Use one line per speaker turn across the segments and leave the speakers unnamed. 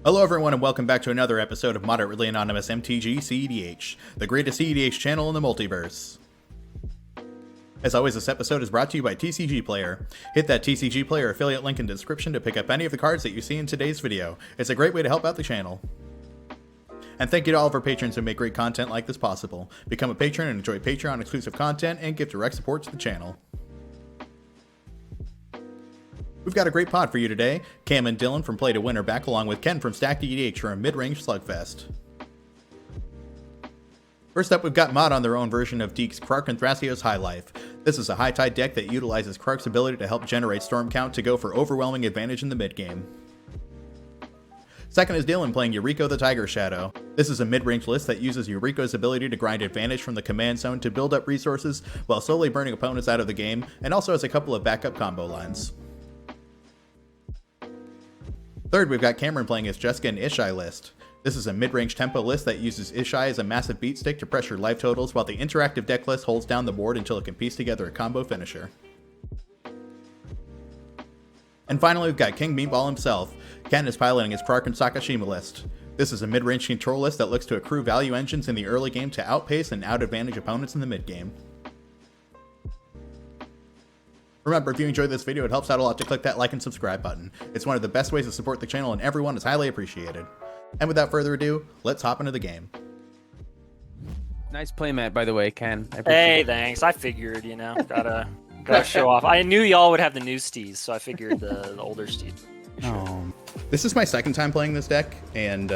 Hello everyone and welcome back to another episode of Moderately Anonymous MTG cEDH, the greatest cEDH channel in the multiverse. As always, this episode is brought to you by TCG Player. Hit that TCG Player affiliate link in the description to pick up any of the cards that you see in today's video. It's a great way to help out the channel. And thank you to all of our patrons who make great content like this possible. Become a patron and enjoy Patreon exclusive content and give direct support to the channel. We've got a great pod for you today. Cam and Dylan from Play to Win are back, along with Ken from Stacked EDH for a mid-range slugfest. First up, we've got Mod on their own version of Deke's Krark and Thrasios High Life. This is a high tide deck that utilizes Krark's ability to help generate storm count to go for overwhelming advantage in the mid-game. Second is Dylan playing Yuriko the Tiger Shadow. This is a mid-range list that uses Yuriko's ability to grind advantage from the command zone to build up resources while slowly burning opponents out of the game, and also has a couple of backup combo lines. Third, we've got Cameron playing his Jeska and Ishai list. This is a mid-range tempo list that uses Ishai as a massive beat stick to pressure life totals, while the interactive deck list holds down the board until it can piece together a combo finisher. And finally, we've got King Meatball himself. Ken is piloting his krark and sakashima list. This is a mid-range control list that looks to accrue value engines in the early game to outpace and out-advantage opponents in the mid-game. Remember, if you enjoyed this video, it helps out a lot to click that like and subscribe button. It's one of the best ways to support the channel, and everyone is highly appreciated. And without further ado, let's hop into the game.
Nice playmat, by the way, Ken.
Hey, thanks. I figured, you know, gotta show off. I knew y'all would have the new steeds, so I figured the older steeds.
Sure. This is my second time playing this deck, and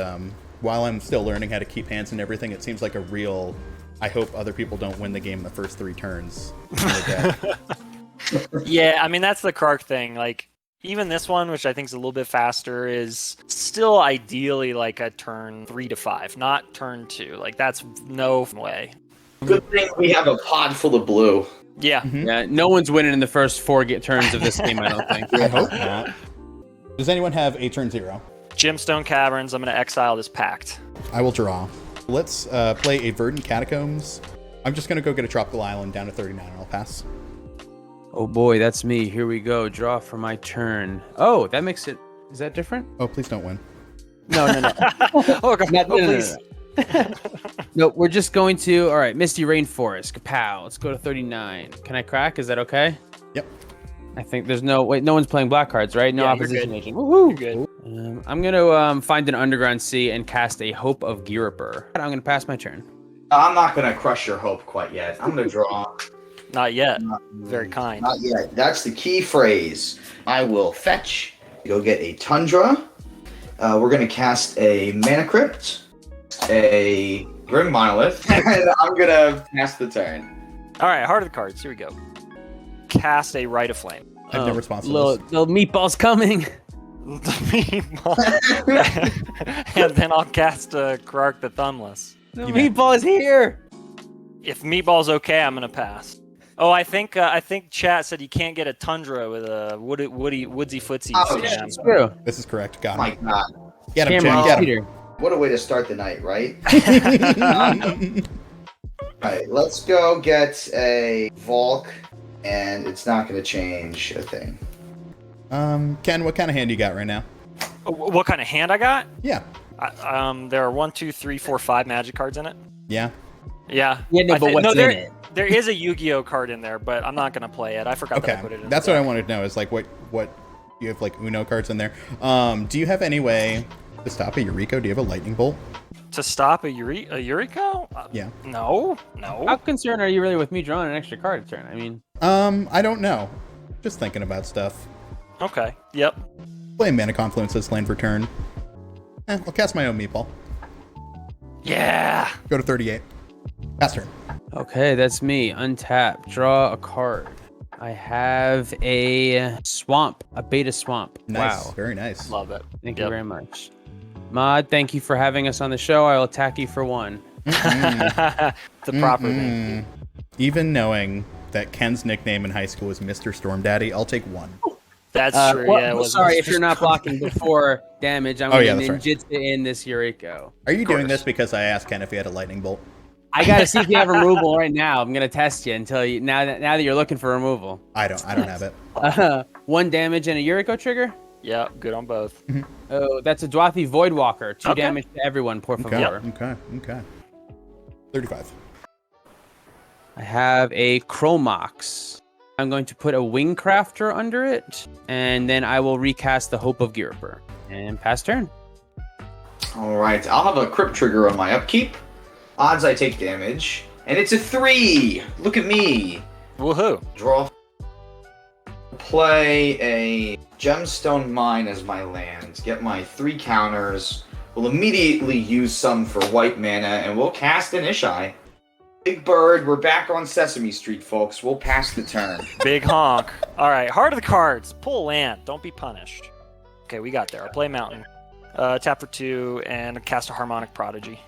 while I'm still learning how to keep hands and everything, it seems like a real, I hope other people don't win the game in the first 3 turns.
Yeah, I mean, that's the Krark thing. Like, even this one, which I think is a little bit faster, is still ideally like a turn 3 to 5, not turn 2. Like, that's no way.
Good thing we have a pod full of blue.
Yeah.
Mm-hmm. Yeah, no one's winning in the first 4 turns of this game, I don't think.
I hope not. Does anyone have a turn 0?
Gemstone Caverns, I'm going to exile this Pact.
I will draw. Let's play a Verdant Catacombs. I'm just going to go get a Tropical Island down to 39 and I'll pass.
Oh boy, that's me. Here we go. Draw for my turn. Oh, that makes it... Is that different?
Oh, please don't win.
No.
Oh, God. Please.
No, we're just going to... All right, Misty Rainforest. Kapow. Let's go to 39. Can I crack? Is that okay?
Yep.
I think there's no... Wait, no one's playing black cards, right? No
Yeah,
opposition
you're good.
agent. Woohoo!
You're good.
I'm going to find an Underground Sea and cast a Hope of Giriper. I'm going to pass my turn.
I'm not going to crush your hope quite yet. I'm going to draw.
Not yet. Very kind.
Not yet. That's the key phrase. I will fetch. Go get a Tundra. We're going to cast a Mana Crypt, a Grim Monolith, and I'm going to pass the turn.
All right, Heart of the Cards. Here we go. Cast a Rite of Flame.
I have no response to this.
Little meatball's coming.
And then I'll cast Krark the Thumbless.
The meatball is here.
If Meatball's okay, I'm gonna pass. Oh, I think chat said you can't get a Tundra with a woodsy footsie.
Oh,
scam.
It's true.
This is correct. Got
My
him.
God.
Get him,
Cameron,
Jen. Get
Peter.
him.
What a way to start the night, right? All right, let's go get a Volk, and it's not going to change a thing.
Ken, what kind of hand you got right now?
What kind of hand I got?
Yeah.
There are 1, 2, 3, 4, 5 Magic cards in it.
Yeah.
Yeah.
Yeah, no, but what's in it?
There is a Yu-Gi-Oh card in there, but I'm not gonna play it. I forgot that I put it in.
That's what I wanted to know is like what you have, like Uno cards in there. Do you have any way to stop a Yuriko? Do you have a lightning bolt?
To stop a Yuriko?
Yeah.
No.
How concerned are you really with me drawing an extra card a turn? I mean,
I don't know. Just thinking about stuff.
Okay. Yep.
Play Mana Confluence this lane for turn. I'll cast my own meatball.
Yeah.
Go to 38. Pass turn.
okay, that's me. Untap. Draw a card. I have a swamp, a beta swamp.
Nice.
Wow.
Very nice.
Love it.
Thank you very much. Mod, thank you for having us on the show. I will attack you for 1.
The proper name.
Even knowing that Ken's nickname in high school was Mr. Storm Daddy, I'll take 1.
That's true.
Well,
Yeah. It was
sorry, if you're not blocking before damage, I'm going to ninjutsu in this Yuriko.
Are you doing this because I asked Ken if he had a lightning bolt?
I got to see if you have removal right now. I'm going to test you until now that you're looking for removal.
I don't have it.
1 damage and a Yuriko trigger?
Yep, good on both.
Oh, that's a Dwathy Voidwalker. 2
Okay.
damage to everyone, por
Okay.
favor.
Okay. 35.
I have a Chromox. I'm going to put a Wingcrafter under it, and then I will recast the Hope of Giriper. And pass turn.
All right, I'll have a Crypt Trigger on my upkeep. Odds I take damage, and it's a 3. Look at me.
Woohoo!
Draw. Play a Gemstone Mine as my land. Get my 3 counters. We'll immediately use some for white mana, and we'll cast an Ishai. Big Bird, we're back on Sesame Street, folks. We'll pass the turn.
Big honk. All right, heart of the cards. Pull land. Don't be punished. Okay, we got there. I'll play Mountain. Tap for 2 and cast a Harmonic Prodigy.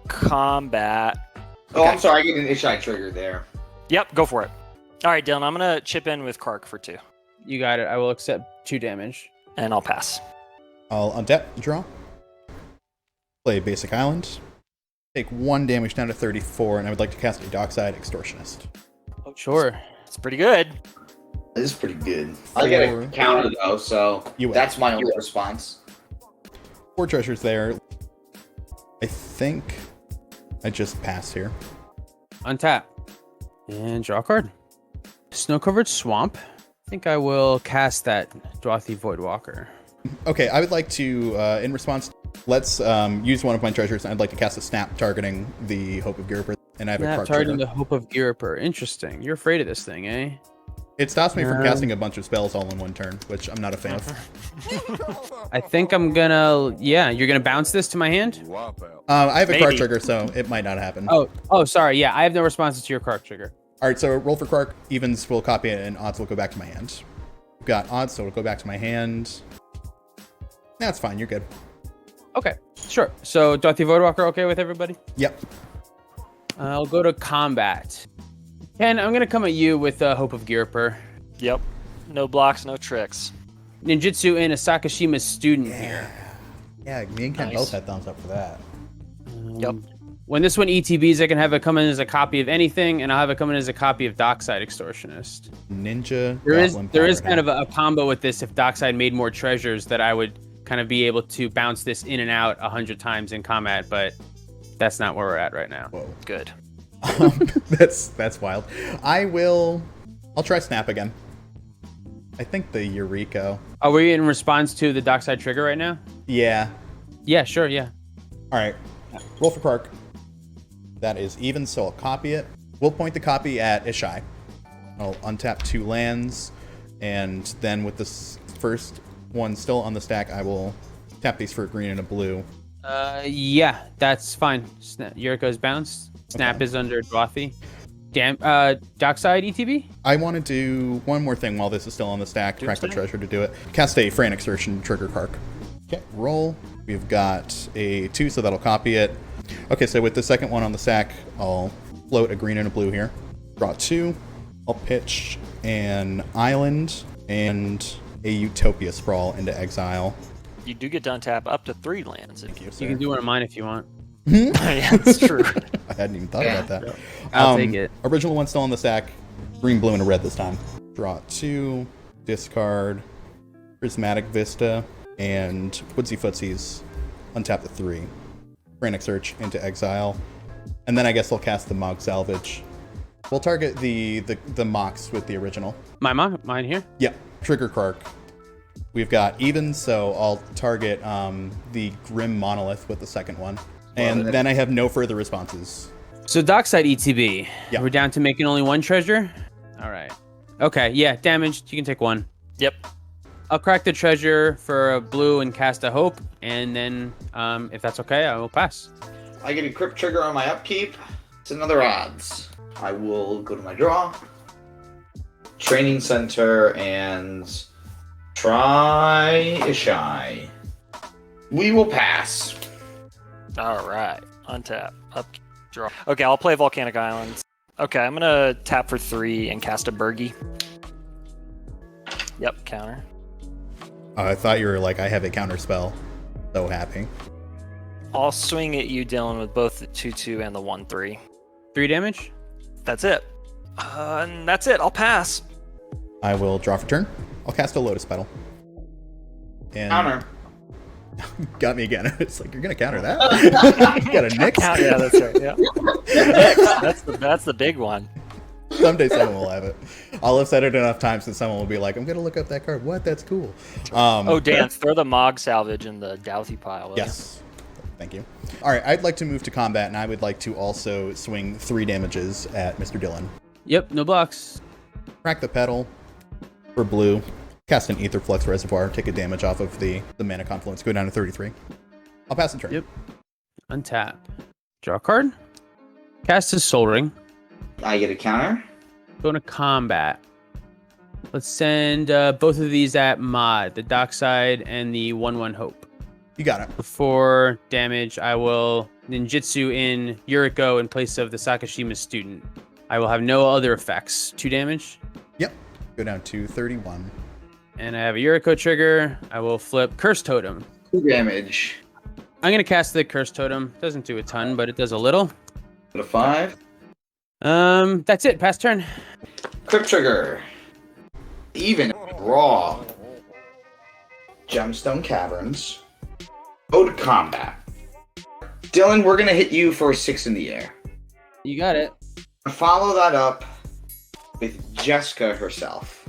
Combat.
Oh, I'm sorry. I get an Ishai trigger there.
Yep, go for it. All right, Dylan, I'm going to chip in with krark for 2.
You got it. I will accept 2 damage.
And I'll pass.
I'll untap, draw. Play Basic Island. Take 1 damage down to 34, and I would like to cast a Dockside Extortionist.
Oh, sure.
It's pretty good.
This is pretty good. I get a counter, though, so
You win.
that's my only response.
4 treasures there. I think I just pass here.
Untap. And draw a card. Snow-covered swamp. I think I will cast that Dwathy Voidwalker.
Okay, I would like to, in response, let's use one of my treasures, and I'd like to cast a snap targeting the Hope of Giriper, and I have a
Snap
krark
targeting
trigger.
the Hope of Giriper. Interesting. You're afraid of this thing, eh?
It stops me from casting a bunch of spells all in one turn, which I'm not a fan of.
I think I'm gonna... Yeah, you're gonna bounce this to my hand?
I have a krark
Maybe.
trigger, so it might not happen.
Oh, sorry. Yeah, I have no responses to your krark trigger.
All right, so roll for krark. Evens will copy it, and odds will go back to my hand. We've got odds, so it'll go back to my hand. That's fine. You're good.
Okay, sure. So, Dwathy Voidwalker okay with everybody?
Yep.
I'll go to combat. Ken, I'm gonna come at you with Hope of Giriper.
Yep. No blocks, no tricks.
Ninjutsu and a Sakashima student here.
Yeah, me and Ken
Nice.
both had thumbs up for that.
Yep.
When this one ETBs, I can have it come in as a copy of anything, and I'll have it come in as a copy of Dockside Extortionist.
Ninja.
There is
Goblin
kind of a combo with this. If Dockside made more treasures, that I would kind of be able to bounce this in and out 100 times in combat, but that's not where we're at right now.
Whoa.
Good.
That's wild. I'll try snap again. I think the yuriko.
Oh, were you in response to the Dockside trigger right now?
Yeah.
Yeah, sure, yeah.
All right. Roll for krark. That is even, so I'll copy it. We'll point the copy at Ishai. I'll untap 2 lands, and then with this first one still on the stack, I will tap these for a green and a blue.
Yeah, that's fine. Yuriko's bounced. Snap is under Dwathy. Dockside ETB?
I want to do one more thing while this is still on the stack. Track the treasure to do it. Cast a Frantic Exertion, trigger krark. Okay, roll. We've got a 2, so that'll copy it. Okay, so with the second one on the stack, I'll float a green and a blue here. Draw 2. I'll pitch an island and a Utopia Sprawl into exile.
You do get to untap up to 3 lands.
Thank you,
You
sir.
can do one of mine if you want.
Yeah, that's true.
I hadn't even thought about that.
I'll take it.
Original one still on the stack. Green, blue, and a red this time. Draw 2. Discard. Prismatic Vista. And Woodsy Footsies. Untap the 3. Frantic Search into exile. And then I guess I'll cast the Mog Salvage. We'll target the Mox with the original.
Mine here?
Yep. Trigger krark. We've got evens, so I'll target the Grim Monolith with the second one. And then I have no further responses.
So Dockside ETB.
Yeah.
We're down to making only 1 treasure? All right. Okay, yeah, damaged. You can take 1.
Yep.
I'll crack the treasure for a blue and cast a hope, and then if that's okay, I will pass.
I get a Crypt Trigger on my upkeep. It's another odds. I will go to my draw. Training Center and try Ishai. We will pass.
All right. Untap. Up. Draw. Okay, I'll play Volcanic Islands. Okay, I'm going to tap for 3 and cast a Burgie. Yep, counter.
I thought you were like, I have a counter spell. So happy.
I'll swing at you, Dylan, with both the 2/2 and the 1/3.
3 damage?
That's it. And that's it. I'll pass.
I will draw for turn. I'll cast a Lotus Petal. And
Counter.
got me again. It's like, you're gonna counter that? You got a Nix?
Yeah, that's right. Yeah. That's the big one.
Someday someone will have it. I'll have said it enough times that someone will be like, I'm gonna look up that card. What? That's cool.
Oh, Dan, throw the Mog salvage in the Douthie pile.
Yes. Thank you. All right, I'd like to move to combat, and I would like to also swing 3 damages at Mr. Dillon.
Yep, no blocks.
Crack the pedal for blue. Cast an Ether Flux Reservoir. Take a damage off of the Mana Confluence. Go down to 33. I'll pass the turn.
Yep. Untap. Draw a card. Cast a Soul Ring.
I get a counter.
Go into combat. Let's send both of these at Mod, the Dockside and the 1/1 Hope.
You got it.
For damage, I will ninjutsu in Yuriko in place of the Sakashima student. I will have no other effects. 2 damage.
Yep. Go down to 31.
And I have a Yuriko trigger. I will flip Curse Totem.
2 damage.
I'm going to cast the Curse Totem. Doesn't do a ton, but it does a little.
Put a 5.
That's it. Pass turn.
Crypt Trigger. Even. Raw. Gemstone Caverns. Go to combat. Dylan, we're going to hit you for 6 in the air.
You got it.
Follow that up with Jeska herself.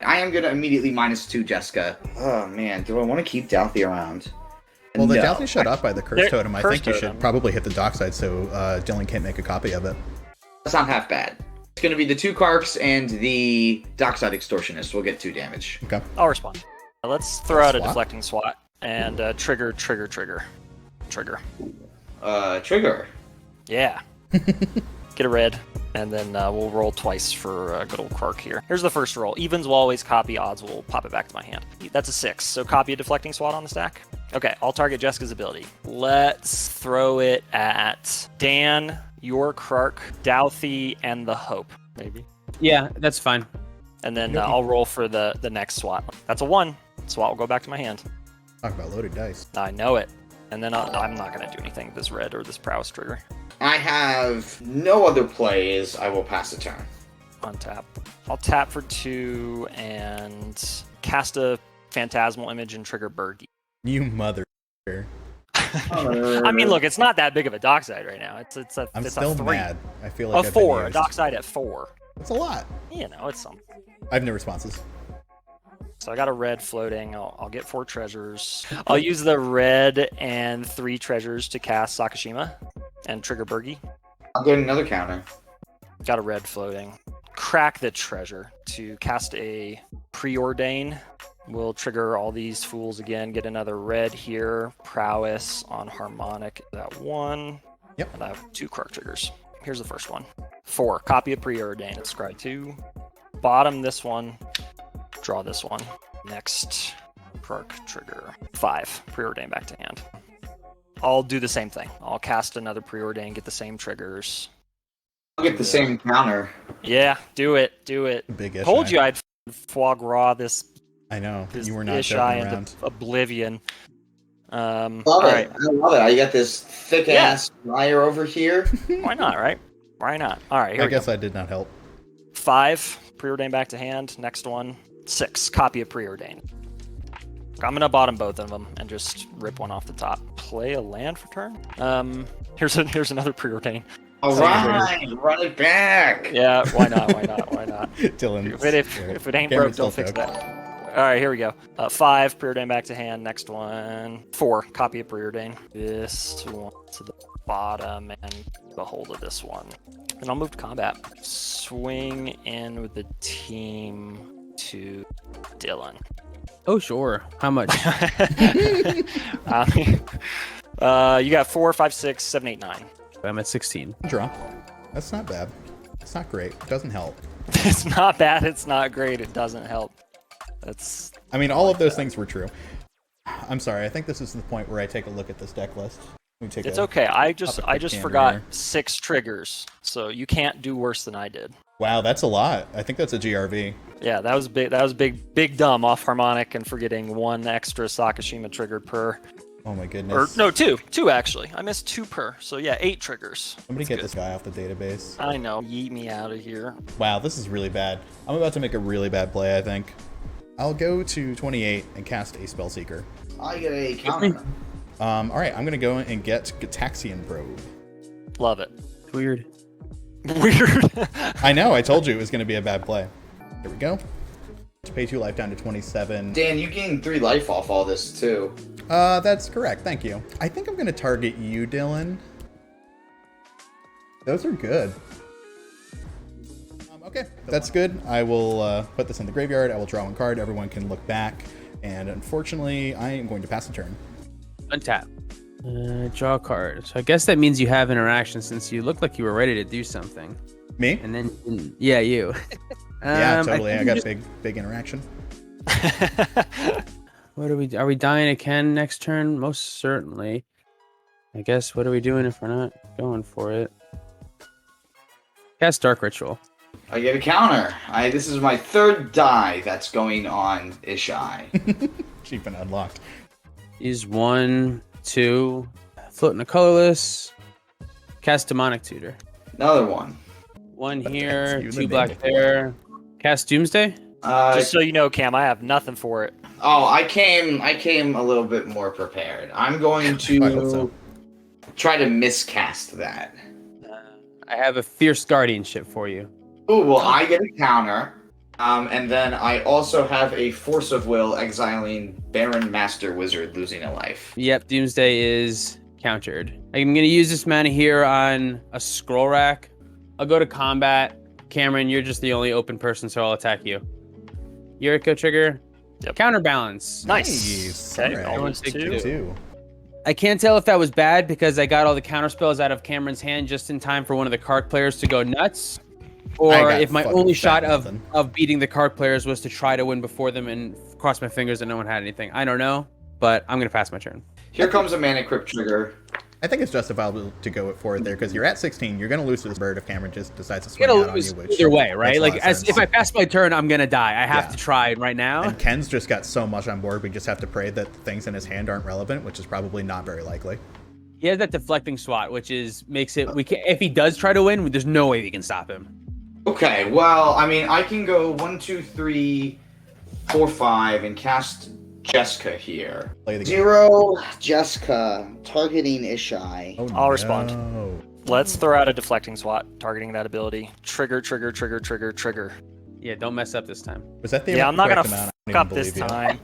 I am going to immediately -2 Jeska. Oh, man. Do I want to keep Douthie around?
Well, the
No.
Douthie shut up by the Curse Totem. I
Curse
think you
Totem.
should probably hit the Dockside so Dylan can't make a copy of it.
That's not half bad. It's going to be the 2 Karks and the Dockside Extortionist. We'll get 2 damage.
Okay.
I'll respond. Let's throw out a
Swat?
deflecting swat and trigger. Trigger.
Trigger.
Yeah. Get a red, and then we'll roll twice for good old krark here. Here's the first roll. Evens will always copy, odds will pop it back to my hand. That's a 6, so copy a deflecting swat on the stack. Okay, I'll target Jeska's ability. Let's throw it at Dan, your krark, Douthie, and the Hope, maybe.
Yeah, that's fine.
And then I'll roll for the next swat. That's a 1. Swat will go back to my hand.
Talk about loaded dice.
I know it. And then I'm not going to do anything with this red or this prowess trigger.
I have no other plays. I will pass the turn.
Untap. I'll tap for 2 and cast a phantasmal image and trigger Bergie.
You mother.
I mean, look, it's not that big of a dockside right now. It's
I'm
a
still
3.
mad. I feel like
A
I've been
4. A
used.
dockside at 4.
That's a lot.
You know, it's something.
I have no responses.
So I got a red floating. I'll get 4 treasures. I'll use the red and 3 treasures to cast Sakashima and trigger Bergie.
I'll get another counter.
Got a red floating. Crack the treasure to cast a preordain. We'll trigger all these fools again. Get another red here. Prowess on harmonic. That 1.
Yep.
And I have 2 krark triggers. Here's the first one. 4. Copy of preordain. It's scry 2. Bottom this one. Draw this one. Next krark trigger. 5. Preordain back to hand. I'll do the same thing. I'll cast another preordain, get the same triggers.
I'll get the same counter.
Yeah, do it.
Big ishai.
Told you I'd foie gras this
I know.
this
You were not
ishai
joking
into
around.
oblivion.
Love
All
it.
right.
I love it. You got this thick ass wire over here.
Why not, right? Why not? All right, here
I
we
guess
go.
I did not help.
5, preordain back to hand. Next one, 6, copy of preordain. I'm gonna bottom both of them and just rip one off the top. Play a land for turn. Here's another preordain.
All right, run it back.
Yeah, why not?
Dylan.
If it ain't broke, don't fix that. All right, here we go. 5, preordain back to hand. Next one, 4, copy of preordain. This one to the bottom and get a hold of this one. Then I'll move to combat. Swing in with the team to Dylan.
Oh, sure. How much?
You got 4, 5, 6, 7, 8, 9.
I'm at 16.
Draw. That's not bad. It's not great. It doesn't help.
It's not bad. It's not great. It doesn't help. That's.
I mean, all of those things were true. I'm sorry. I think this is the point where I take a look at this deck list.
It's okay. I just
gander
forgot
here.
6 triggers, so you can't do worse than I did.
Wow, that's a lot. I think that's a GRV.
Yeah, that was big. That was big dumb off harmonic and forgetting 1 extra Sakashima trigger per.
Oh my
Or
goodness.
no, 2 actually. I missed 2 per. So yeah, 8 triggers.
Somebody get this guy off the database.
I know. Yeet me out of here.
Wow, this is really bad. I'm about to make a really bad play, I think. I'll go to 28 and cast a Spellseeker.
I get a counter.
All right, I'm going to go and get Gataxian Probe.
Love it.
Weird.
Weird.
I know, I told you it was going to be a bad play. Here we go. To pay 2 life down to 27.
Dan, you gained 3 life off all this, too.
That's correct, thank you. I think I'm going to target you, Dylan. Those are good. Okay, that's good. I will put this in the graveyard. I will draw 1 card. Everyone can look back. And unfortunately, I am going to pass a turn.
Untap. Draw a card. So I guess that means you have interaction since you look like you were ready to do something.
Me?
And then, yeah, you.
Yeah, totally. I got big interaction.
What are we dying again next turn? Most certainly. I guess, what are we doing if we're not going for it? Cast Dark Ritual.
I get a counter. This is my 3rd die that's going on Ishai.
She's been unlocked.
Use 1, 2, float in a colorless. Cast Demonic Tutor.
Another one.
1 here,
You
2
the
black
name.
there. Cast Doomsday.
Just so you know, Cam, I have nothing for it.
Oh, I came a little bit more prepared. I'm going
I hope
to
so.
try to miscast that.
I have a Fierce Guardianship for you.
Oh, well, I get a counter. And then I also have a Force of Will exiling Baron Master Wizard, losing a life.
Yep, Doomsday is countered. I'm going to use this mana here on a scroll rack. I'll go to combat. Cameron, you're just the only open person, so I'll attack you. Yuriko trigger.
Yep.
Counterbalance.
Nice.
All
Okay,
right.
all
Everyone's
two.
taking
Two.
I can't tell if that was bad because I got all the counter spells out of Cameron's hand just in time for one of the Kark players to go nuts.
I
Or
got
if my
fucking
only shot
nothing.
of beating the Kark players was to try to win before them and cross my fingers that no one had anything. I don't know, but I'm going to pass my turn.
Here comes a Mana Crypt trigger.
I think it's justifiable to go for it there because you're at 16. You're going to lose to this bird if Cameron just decides to swing
I'm
out
gonna
on
lose
you. Which
either way, right?
makes a
Like,
lot of
as
sense.
if I pass my turn, I'm gonna die. I have
Yeah.
to try right now.
And Ken's just got so much on board, we just have to pray that things in his hand aren't relevant, which is probably not very likely.
He has that deflecting swat, which makes it we can. If he does try to win, there's no way we can stop him.
Okay, well, I mean, I can go 1, 2, 3, 4, 5, and cast Jeska here.
Play the game.
0 Jeska, targeting Ishai.
Oh,
I'll respond.
no.
Let's throw out a deflecting swat, targeting that ability. Trigger, trigger, trigger, trigger, trigger.
Yeah, don't mess up this time.
Was that the
Yeah, I'm not gonna
correct amount? I
fuck
don't
up
even
this
believe you.
time.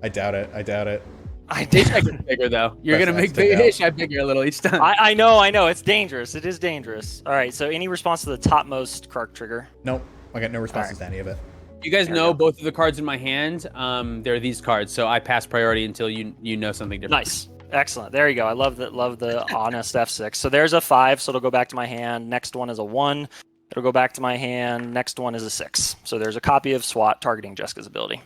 I doubt it. I doubt it.
I
Dish
did.
I get bigger though. You're
Press
gonna
X
make
to
big
go.
Dish I bigger a little each time.
I know. It's dangerous. It is dangerous. All right, so any response to the topmost Krark trigger?
Nope. I got no responses to any of it.
You guys
There we
know
go.
both of the cards in my hand. They're these cards, so I pass priority until you know something different.
Nice. Excellent. There you go. I love the honest F6. So there's a 5, so it'll go back to my hand. Next one is a 1. It'll go back to my hand. Next one is a 6. So there's a copy of SWAT targeting Jeska's ability.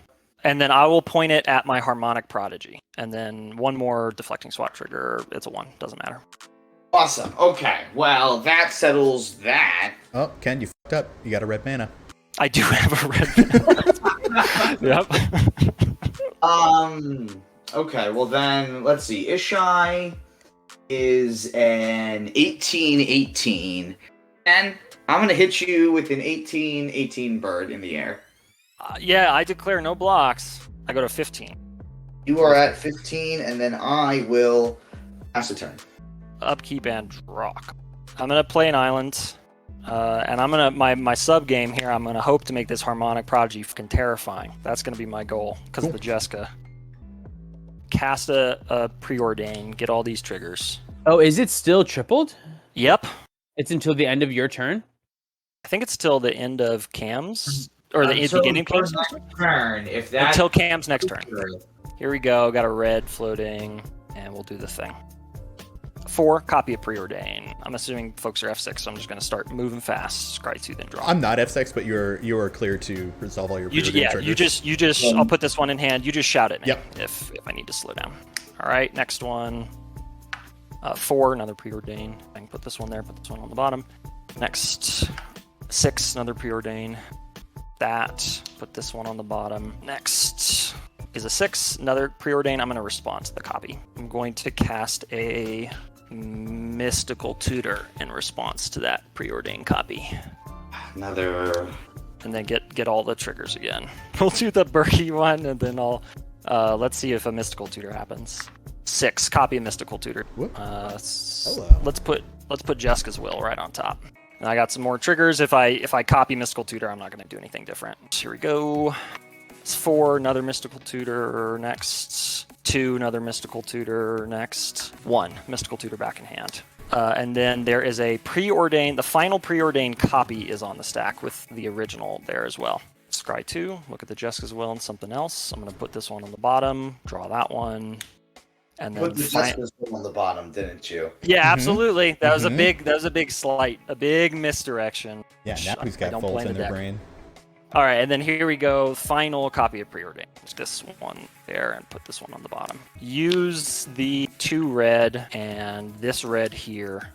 And then I will point it at my Harmonic Prodigy. And then one more deflecting SWAT trigger. It's a 1. Doesn't matter.
Awesome. Okay, well, that settles that.
Oh, Ken, you fucked up. You got a red mana.
I do have a red. Yep.
Okay, well then, let's see. Ishai is an 18-18. And I'm going to hit you with an 18-18 bird in the air.
Yeah, I declare no blocks. I go to 15.
You are at 15, and then I will pass a turn.
Upkeep and draw. I'm gonna play an island, and I'm gonna my sub game here. I'm gonna hope to make this Harmonic Prodigy fucking terrifying. That's gonna be my goal because of the Jeska. Cast a preordain, get all these triggers.
Oh, is it still tripled?
Yep,
It's until the end of your turn.
I think it's till the end of Cam's or the
Until
beginning of Cam's
next turn. If that
until Cam's next turn. Here we go. Got a red floating, and we'll do the thing. 4, copy of preordain. I'm assuming folks are F6, so I'm just going to start moving fast. Scry 2, then draw.
I'm not F6, but you are clear to resolve all your
You
triggers.
just. I'll put this one in hand. You just shout at me
Yep.
if I need to slow down. All right, next one. 4, another preordain. I can put this one there. Put this one on the bottom. Next, 6, another preordain. That. Put this one on the bottom. Next is a 6, another preordain. I'm going to respond to the copy. I'm going to cast a Mystical Tutor in response to that preordained copy.
Another.
And then get get all the triggers again. We'll do the Berkey one, and then I'll let's see if a mystical tutor happens. 6, copy a mystical tutor.
Hello.
Let's put Jeska's Will right on top. And I got some more triggers. If I copy mystical tutor, I'm not going to do anything different. Here we go. It's 4, another mystical tutor next. 2, another mystical tutor next. 1, mystical tutor back in hand. And then there is a preordained, the final preordained copy is on the stack with the original there as well. Scry 2, look at the Jeska's Will and something else. I'm going to put this one on the bottom, draw that one. And then
Put the Jeska's Will on the bottom, didn't you?
Yeah, absolutely. That was a big slight, a big misdirection.
Yeah, now he's got folds in their brain.
All right, and then here we go. Final copy of preordained. This one there, and put this one on the bottom. Use the 2 red and this red here,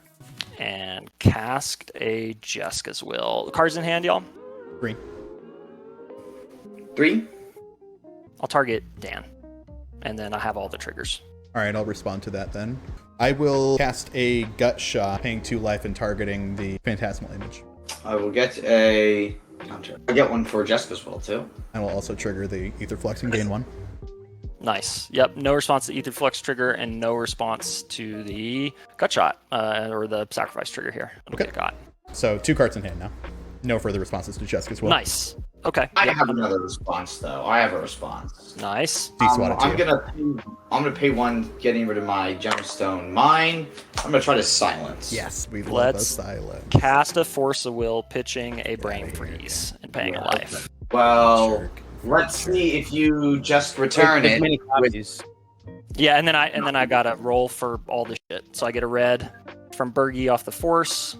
and cast a Jeska's Will. Cards in hand, y'all.
3.
3.
I'll target Dan, and then I have all the triggers.
All right, I'll respond to that then. I will cast a gut shot, paying 2 life and targeting the phantasmal image.
I will get a counter. I get one for Jeska's Will too.
I will also trigger the Ether Flux and gain 1.
Nice. Yep. No response to Ether Flux trigger, and no response to the gut shot or the sacrifice trigger here. It'll get got.
So 2 cards in hand now. No further responses to Jeska's Will.
Nice. Okay.
I have another response though. I have a response.
Nice.
I'm gonna pay 1, getting rid of my gemstone mine. I'm gonna try to silence.
Yes, we love a silence.
Cast a Force of Will, pitching a Brain Freeze and paying a life.
Well, let's see if you just return it.
Yeah, and then I gotta roll for all the shit. So I get a red from Bergie off the Force.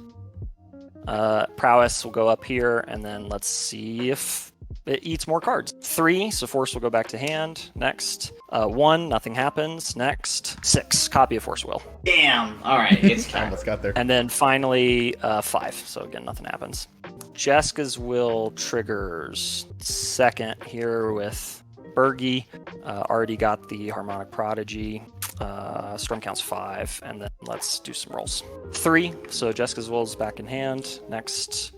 Prowess will go up here, and then let's see if it eats more cards. 3, so Force will go back to hand. Next. 1, nothing happens. Next. 6, copy of Force Will.
Damn. All right, it's
Almost got there.
And then finally 5, so again, nothing happens. Jeska's Will triggers 2nd here with Bergie. Already got the Harmonic Prodigy. Storm counts 5, and then let's do some rolls. 3, so Jeska's Will is back in hand. Next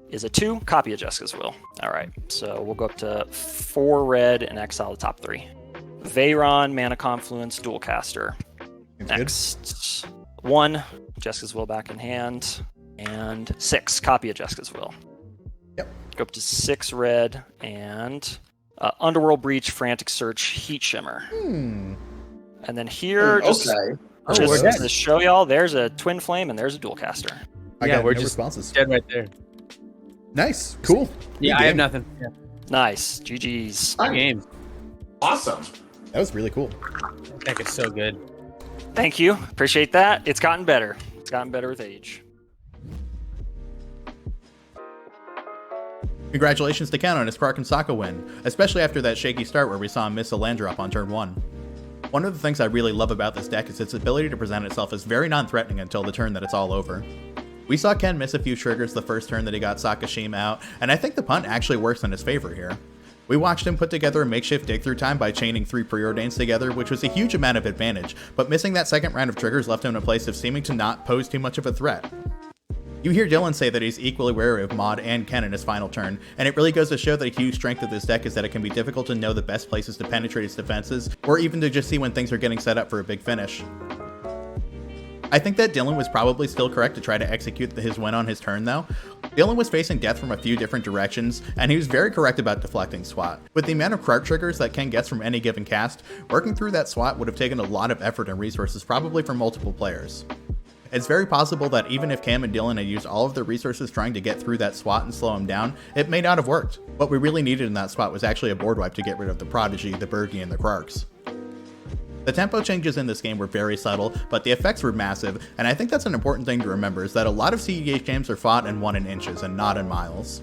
is a 2, copy of Jeska's Will. All right, so we'll go up to 4 red and exile the top 3. Veyron, Mana Confluence, Dual Caster. Next, 1, Jeska's Will back in hand, and 6, copy of Jeska's Will.
Yep.
Go up to 6 red and Underworld Breach, Frantic Search, Heat Shimmer. And then here, just to show y'all, there's a Twin Flame and there's a Dual Caster.
We're just
responses.
dead right there.
Nice. Cool.
Yeah, I have nothing. Yeah.
Nice. GG's.
Good game.
Awesome.
That was really cool.
That deck is so good.
Thank you. Appreciate that. It's gotten better. It's gotten better with age.
Congratulations to Ken on his krark and Sokka win, especially after that shaky start where we saw him miss a land drop on turn 1. One of the things I really love about this deck is its ability to present itself as very non-threatening until the turn that it's all over. We saw Ken miss a few triggers the first turn that he got Sakashima out, and I think the punt actually works in his favor here. We watched him put together a makeshift dig through time by chaining 3 preordains together, which was a huge amount of advantage, but missing that second round of triggers left him in a place of seeming to not pose too much of a threat. You hear Dylan say that he's equally wary of Mod and Ken in his final turn, and it really goes to show that a huge strength of this deck is that it can be difficult to know the best places to penetrate its defenses, or even to just see when things are getting set up for a big finish. I think that Dylan was probably still correct to try to execute his win on his turn though. Dylan was facing death from a few different directions, and he was very correct about deflecting SWAT. With the amount of krark triggers that Ken gets from any given cast, working through that SWAT would have taken a lot of effort and resources probably from multiple players. It's very possible that even if Cam and Dylan had used all of their resources trying to get through that SWAT and slow him down, it may not have worked. What we really needed in that spot was actually a board wipe to get rid of the Prodigy, the Bergie, and the krarks. The tempo changes in this game were very subtle, but the effects were massive, and I think that's an important thing to remember is that a lot of cEDH games are fought and won in inches and not in miles.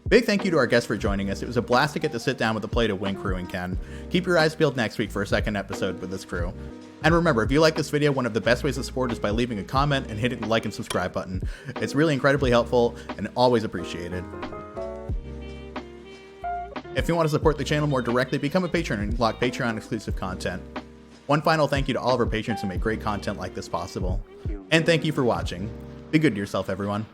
Big thank you to our guests for joining us. It was a blast to get to sit down with the Play to Win crew and Ken. Keep your eyes peeled next week for a second episode with this crew. And remember, if you like this video, one of the best ways to support is by leaving a comment and hitting the like and subscribe button. It's really incredibly helpful and always appreciated. If you want to support the channel more directly, become a patron and unlock Patreon exclusive content. One final thank you to all of our patrons who make great content like this possible. And thank you for watching. Be good to yourself, everyone.